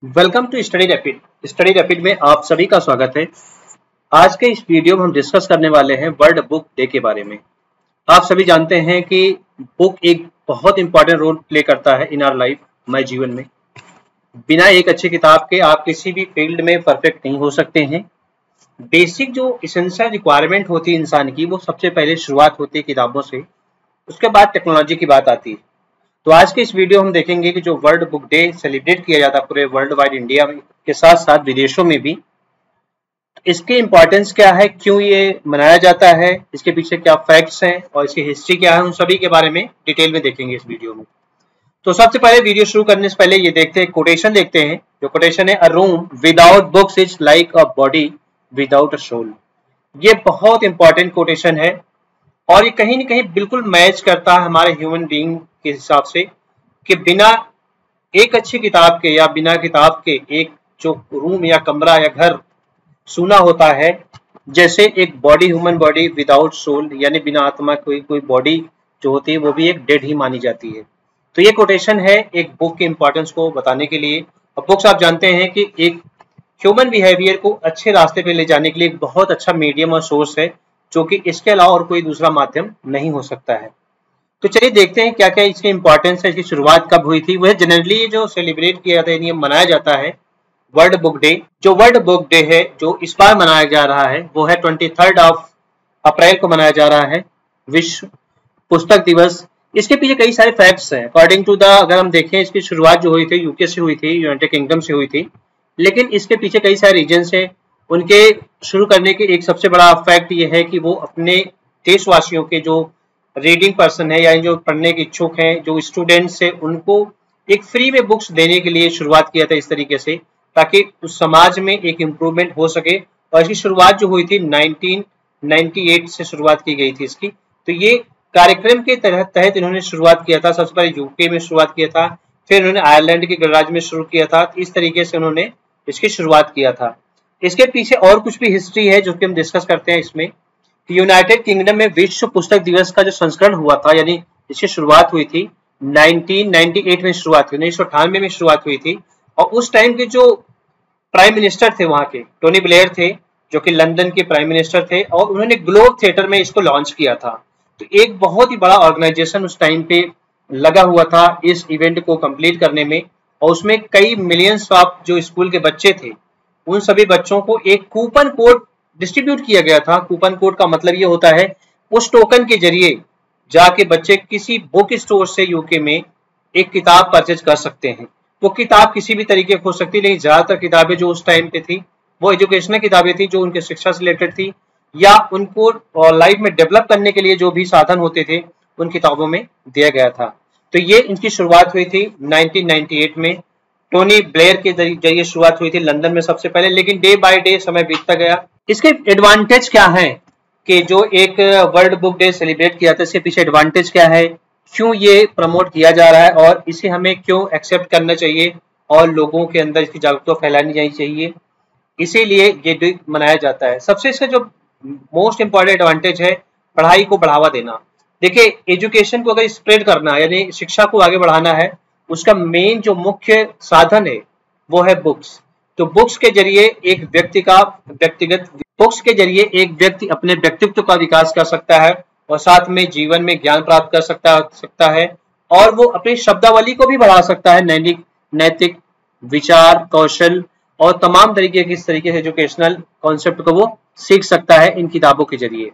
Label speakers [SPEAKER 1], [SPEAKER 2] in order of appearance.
[SPEAKER 1] Welcome to Study Rapid. Study Rapid में आप सभी का स्वागत है। आज के इस वीडियो में हम डिस्कस करने वाले हैं वर्ल्ड बुक डे के बारे में। आप सभी जानते हैं कि बुक एक बहुत इंपॉर्टेंट रोल प्ले करता है इन आवर लाइफ, हमारे जीवन में। बिना एक अच्छी किताब के आप किसी भी फील्ड में परफेक्ट नहीं हो सकते हैं। बेसिक जो इसेंशियल रिक्वायरमेंट होती है इंसान की, वो सबसे पहले शुरुआत होती है किताबों से, उसके बाद टेक्नोलॉजी की बात आती है। तो आज के इस वीडियो हम देखेंगे कि जो वर्ल्ड बुक डे सेलिब्रेट किया जाता है पूरे वर्ल्ड वाइड, इंडिया में के साथ साथ विदेशों में भी, इसकी इम्पोर्टेंस क्या है, क्यों ये मनाया जाता है, इसके पीछे क्या फैक्ट्स हैं और इसकी हिस्ट्री क्या है, उन सभी के बारे में डिटेल में देखेंगे इस वीडियो में। तो सबसे पहले वीडियो शुरू करने से पहले ये देखते हैं, कोटेशन देखते हैं। जो कोटेशन है, a room without books is like a body without a soul. ये बहुत इंपॉर्टेंट कोटेशन है और ये कहीं ना कहीं बिल्कुल मैच करता है हमारे ह्यूमन बीइंग के हिसाब से कि बिना एक अच्छी किताब के या बिना किताब के एक जो रूम या कमरा या घर सूना होता है, जैसे एक body, human body without soul, यानी बिना आत्मा कोई बॉडी जो होती है वो भी एक डेड ही मानी जाती है। तो ये कोटेशन है एक बुक के इंपॉर्टेंस को बताने के लिए। और बुक्स आप जानते हैं कि एक ह्यूमन बिहेवियर को अच्छे रास्ते पे ले जाने के लिए एक बहुत अच्छा मीडियम और सोर्स है, जो कि इसके अलावा और कोई दूसरा माध्यम नहीं हो सकता है। तो चलिए देखते हैं क्या क्या इसकी इंपॉर्टेंस है, इसकी शुरुआत कब हुई थी। वह जनरली जो सेलिब्रेट किया जाता है, मनाया जाता है वर्ल्ड बुक डे। जो वर्ल्ड बुक डे है जो इस बार मनाया जा रहा है वो है 23 अप्रैल को मनाया जा रहा है, विश्व पुस्तक दिवस। इसके पीछे कई सारे फैक्ट्स हैं। अकॉर्डिंग टू द, अगर हम देखें, इसकी शुरुआत जो हुई थी यूके से हुई थी, यूनाइटेड किंगडम से हुई थी, लेकिन इसके पीछे कई सारे रीजन्स हैं। उनके शुरू करने के एक सबसे बड़ा फैक्ट ये है कि वो अपने देशवासियों के जो रीडिंग पर्सन है, यानी जो पढ़ने के इच्छुक हैं, जो स्टूडेंट्स है, उनको एक फ्री में बुक्स देने के लिए शुरुआत किया था इस तरीके से, ताकि उस समाज में एक इम्प्रूवमेंट हो सके। और इसकी शुरुआत जो हुई थी 1998 से शुरुआत की गई थी इसकी। तो ये कार्यक्रम के तहत इन्होंने शुरुआत किया था। सबसे पहले यूके में शुरुआत किया था, फिर उन्होंने आयरलैंड के गणराज्य में शुरू किया था। इस तरीके से उन्होंने इसकी शुरुआत किया था। इसके पीछे और कुछ भी हिस्ट्री है जो कि हम डिस्कस करते हैं इसमें। यूनाइटेड किंगडम में विश्व पुस्तक दिवस का जो संस्करण हुआ था, यानी इसकी शुरुआत हुई थी 1998 में, शुरुआत हुई 1998 में शुरुआत हुई थी। और उस टाइम के जो प्राइम मिनिस्टर थे वहां के, टोनी ब्लेयर थे, जो कि लंदन के प्राइम मिनिस्टर थे, और उन्होंने ग्लोब थिएटर में इसको लॉन्च किया था। तो एक बहुत ही बड़ा ऑर्गेनाइजेशन उस टाइम पे लगा हुआ था इस इवेंट को कंप्लीट करने में। और उसमें कई मिलियंस ऑफ जो स्कूल के बच्चे थे, उन सभी बच्चों को एक कूपन कोड डिस्ट्रीब्यूट किया गया था। कूपन कोड का मतलब ये होता है, उस टोकन के जरिए जाके बच्चे किसी बुक स्टोर से यूके में एक किताब परचेज कर सकते हैं। वो किताब किसी भी तरीके की हो सकती है, लेकिन ज्यादातर किताबें जो उस टाइम पे थी वो एजुकेशनल किताबें थी, जो उनके शिक्षा से रिलेटेड थी, या उनको लाइफ में डेवलप करने के लिए जो भी साधन होते थे उन किताबों में दिया गया था। तो ये इनकी शुरुआत हुई थी 1998 में, टोनी ब्लेयर के जरिए शुरुआत हुई थी लंदन में सबसे पहले। लेकिन डे बाय डे समय बीतता गया। इसके एडवांटेज क्या है कि जो एक वर्ल्ड बुक डे सेलिब्रेट किया था, इसके पीछे एडवांटेज क्या है, क्यों ये प्रमोट किया जा रहा है और इसे हमें क्यों एक्सेप्ट करना चाहिए और लोगों के अंदर इसकी जागरूकता फैलानी जानी चाहिए, इसीलिए ये डे मनाया जाता है। सबसे इसका जो मोस्ट इंपॉर्टेंट एडवांटेज है, पढ़ाई को बढ़ावा देना। देखिए, एजुकेशन को अगर स्प्रेड करना, यानी शिक्षा को आगे बढ़ाना है, उसका मेन जो मुख्य साधन है वो है बुक्स। तो बुक्स के जरिए एक व्यक्ति का बुक्स के जरिए एक व्यक्ति अपने व्यक्तित्व का विकास कर सकता है और साथ में जीवन में ज्ञान प्राप्त कर सकता है, और वो अपनी शब्दावली को भी बढ़ा सकता है। नैतिक विचार, कौशल और तमाम तरीके की इस तरीके से एजुकेशनल कॉन्सेप्ट को वो सीख सकता है इन किताबों के जरिए।